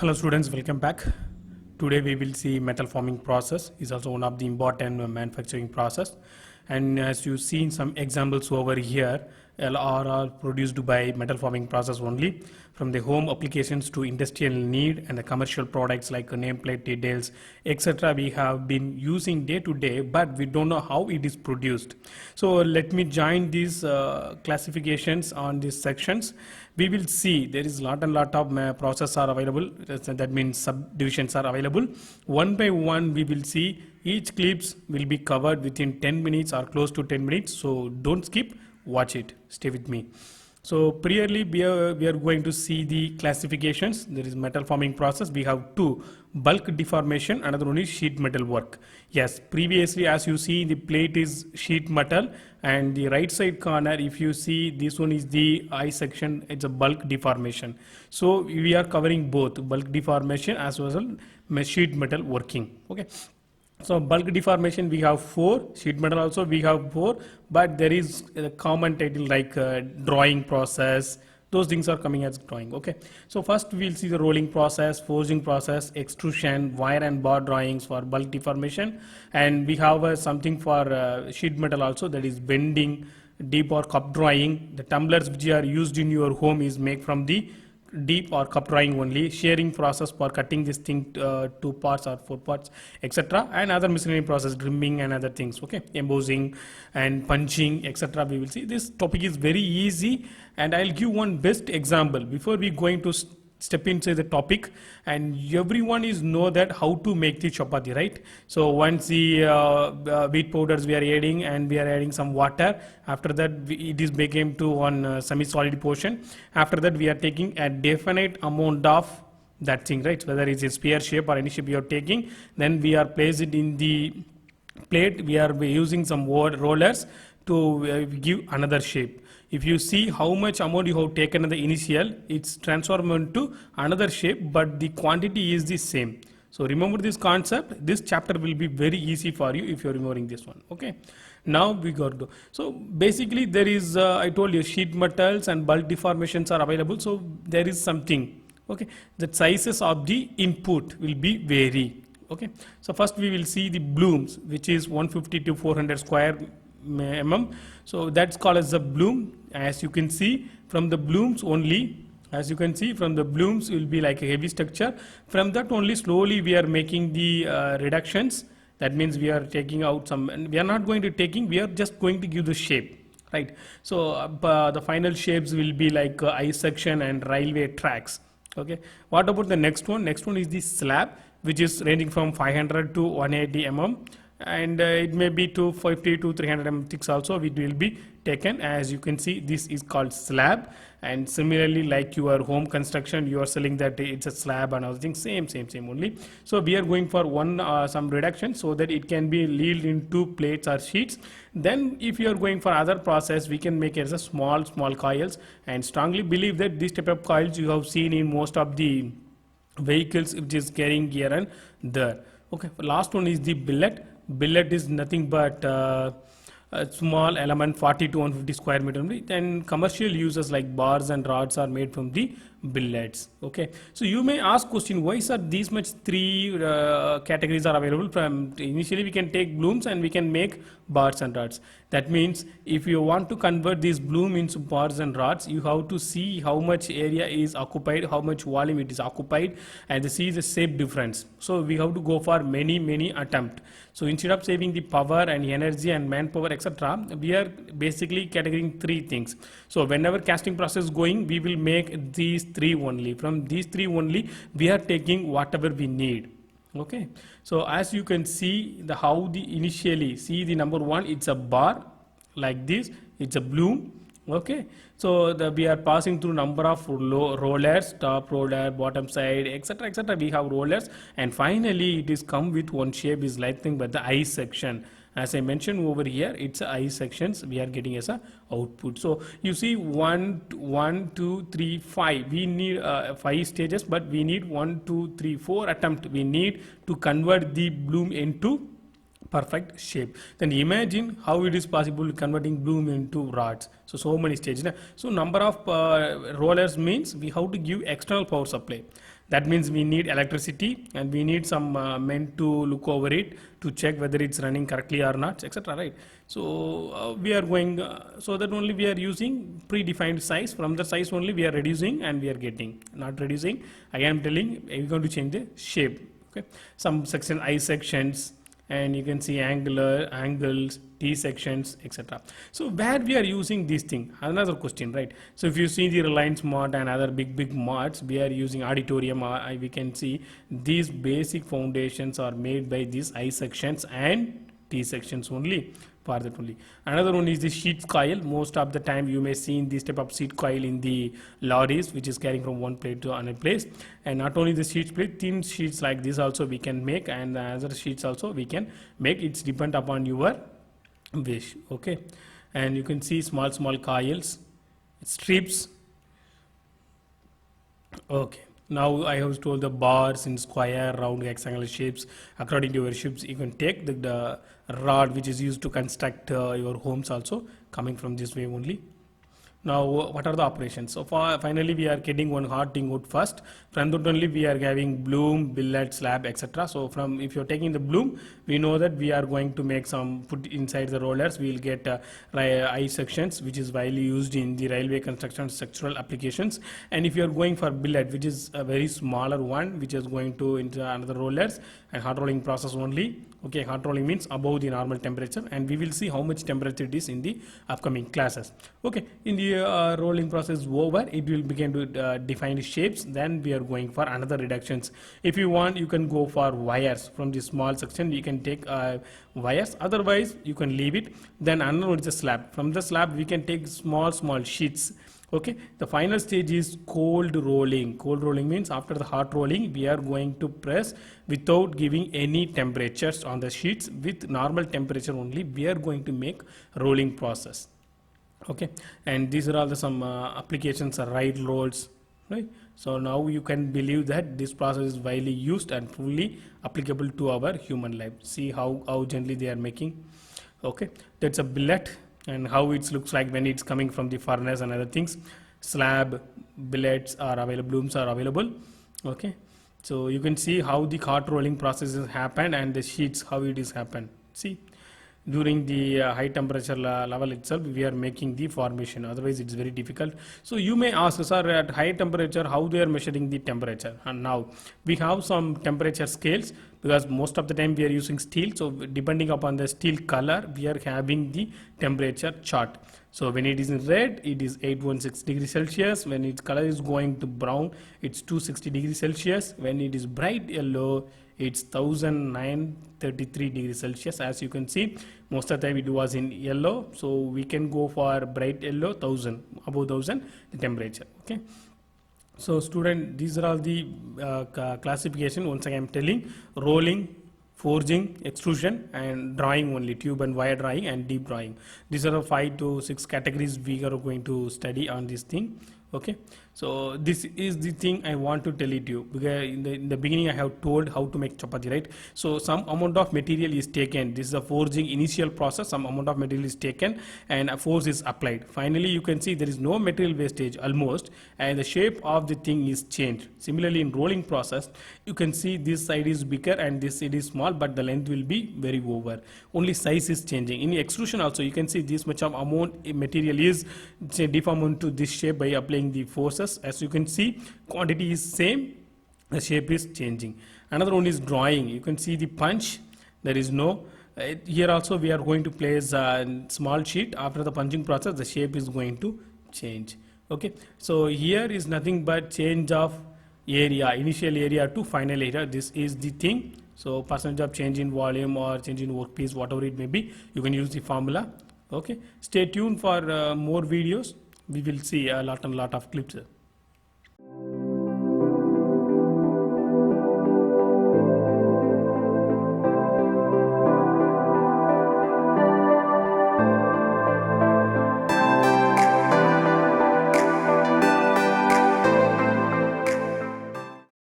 Hello students, welcome back. Today we will see metal forming process is also one of the important manufacturing process, and as you see in some examples over here, LR are produced by metal forming process only, from the home applications to industrial need and the commercial products like nameplate details, etc. we have been using day to day, but we don't know how it is produced. So let me join these classifications on these sections. We will see there is lot of process are available, that means subdivisions are available. One by one we will see. Each clips will be covered within 10 minutes or close to 10 minutes, so don't skip, watch it, stay with me. So priorly we are going to see the classifications. There is metal forming process. We have two: bulk deformation, another one is sheet metal work. Yes, previously as you see the plate is sheet metal, and the right side corner if you see this one is the I section, it's a bulk deformation. So we are covering both bulk deformation as well as sheet metal working. Okay. So bulk deformation we have 4, sheet metal also we have 4, but there is a common title like drawing process. Those things are coming as drawing. Okay, so first we'll see the rolling process, forging process, extrusion, wire and bar drawings for bulk deformation, and we have something for sheet metal also, that is bending, deep or cup drawing. The tumblers which are used in your home is made from the deep or cup drawing only. Shearing process for cutting this thing 2 parts or 4 parts, etc., and other miscellaneous process, trimming and other things. Okay, embossing and punching, etc. we will see. This topic is very easy, and I'll give one best example before we going to step into the topic. And everyone is know that how to make the chapati, right? So once the wheat powders we are adding, and we are adding some water. After that it is became to one semi-solid portion. After that we are taking a definite amount of that thing, right? Whether it's a spear shape or any shape you are taking, then we are place it in the plate. We are using some rollers to give another shape. If you see how much amount you have taken in the initial, it's transformed into another shape, but the quantity is the same. So remember this concept. This chapter will be very easy for you if you're remembering this one. Okay, now we got to. So basically there is I told you sheet metals and bulk deformations are available. So there is something. Okay, the sizes of the input will be vary. Okay, so first we will see the blooms, which is 150 to 400 square mm. So that's called as the bloom. As you can see from the blooms only, as you can see from the blooms will be like a heavy structure. From that only slowly we are making the reductions. That means we are taking out some, and we are not going to taking, we are just going to give the shape, right? So the final shapes will be like I section and railway tracks. Okay, what about the next one? Next one is the slab, which is ranging from 500 to 180 mm, and it may be 250 to 300 mm thick also it will be taken. As you can see, this is called slab. And similarly, like your home construction, you are selling that it's a slab and other things, same only. So we are going for one some reduction so that it can be lead into plates or sheets. Then if you are going for other process, we can make it as a small coils, and strongly believe that this type of coils you have seen in most of the vehicles which is carrying here and there. Okay, last one is the billet. Billet is nothing but a small element 40 to 150 square meter. Then commercial uses like bars and rods are made from the billets. Okay, so you may ask question, why are these much 3 categories are available? From initially we can take blooms and we can make bars and rods. That means if you want to convert this bloom into bars and rods, you have to see how much area is occupied, how much volume it is occupied, and see the shape difference. So we have to go for many attempt. So instead of saving the power and energy and manpower, etc., we are basically categorizing 3 things. So whenever casting process going, we will make these 3 only. From these 3 only we are taking whatever we need. Okay, so as you can see the how the initially see the number 1, it's a bar like this, it's a bloom. Okay, so we are passing through number of rollers, top roller, bottom side, etc. we have rollers, and finally it is come with one shape is like thing but the I section. As I mentioned over here, it's I sections we are getting as a output. So you see 1, 2, 3, 5. We need 5 stages, but we need 1, 2, 3, 4 attempt. We need to convert the bloom into perfect shape. Then imagine how it is possible converting bloom into rods. So many stages. So number of rollers means we have to give external power supply. That means we need electricity and we need some men to look over it to check whether it's running correctly or not, etc. Right? So we are going so that only we are using predefined size. From the size only we are reducing and we are getting, not reducing. Again, I'm telling we're going to change the shape. Okay, some section I sections, and you can see angular angles, T sections, etc. So where we are using this thing, another question, right? So if you see the Reliance Mart and other big marts, we are using auditorium, we can see these basic foundations are made by these I sections and T sections only. For that only. Another one is the sheet coil. Most of the time you may see this type of sheet coil in the lorries, which is carrying from one place to another place. And not only the sheet plate, thin sheets like this also we can make, and other sheets also we can make. It's depend upon your wish. Okay, and you can see small coils, strips. Okay. Now I have told the bars in square, round, hexagonal shapes. According to your shapes, you can take the rod which is used to construct your homes also, coming from this way only. Now what are the operations? So finally we are getting one hot ingot first. From that only we are having bloom, billet, slab, etc. So from, if you're taking the bloom, we know that we are going to make some, put inside the rollers, we will get I sections, which is widely used in the railway construction structural applications. And if you are going for billet, which is a very smaller one, which is going to into another rollers and hot rolling process only. Okay, hot rolling means above the normal temperature, and we will see how much temperature it is in the upcoming classes. Okay, in the rolling process over, it will begin to define shapes. Then we are going for another reductions. If you want, you can go for wires. From the small section you can take wires, otherwise you can leave it. Then another one is a slab. From the slab we can take small sheets. Okay, the final stage is cold rolling. Cold rolling means after the hot rolling we are going to press without giving any temperatures on the sheets. With normal temperature only we are going to make rolling process. Okay, and these are all the some applications are ride rolls, right? So now you can believe that this process is widely used and fully applicable to our human life. See how gently they are making. Okay, that's a billet, and how it looks like when it's coming from the furnace and other things. Slab, billets are available, blooms are available. Okay, so you can see how the hot rolling processes happen and the sheets how it is happen. See, during the high temperature level itself we are making the formation, otherwise it's very difficult. So you may ask, sir, at high temperature how they are measuring the temperature? And now we have some temperature scales, because most of the time we are using steel, so depending upon the steel color we are having the temperature chart. So when it is in red, it is 816 degrees Celsius. When its color is going to brown, it's 260 degrees Celsius. When it is bright yellow, it's 1933 degrees Celsius. As you can see, most of the time it was in yellow, so we can go for bright yellow, 1000, above 1000 the temperature. Okay, so student, these are all the classification. Once again I'm telling: rolling, forging, extrusion, and drawing only, tube and wire drawing and deep drawing. These are the 5 to 6 categories we are going to study on this thing. Okay, so this is the thing I want to tell it to you, because in the beginning I have told how to make chapati, right? So some amount of material is taken. This is a forging initial process. Some amount of material is taken and a force is applied. Finally you can see there is no material wastage almost, and the shape of the thing is changed. Similarly in rolling process, you can see this side is bigger and this side is small, but the length will be very over. Only size is changing. In extrusion also you can see this much of amount material is deformed into this shape by applying the forces. As you can see, quantity is same, the shape is changing. Another one is drawing. You can see the punch, there is no here also we are going to place a small sheet. After the punching process the shape is going to change. Okay, so here is nothing but change of area, initial area to final area. This is the thing. So percentage of change in volume or change in workpiece, whatever it may be, you can use the formula. Okay, stay tuned for more videos. We will see a lot of clips.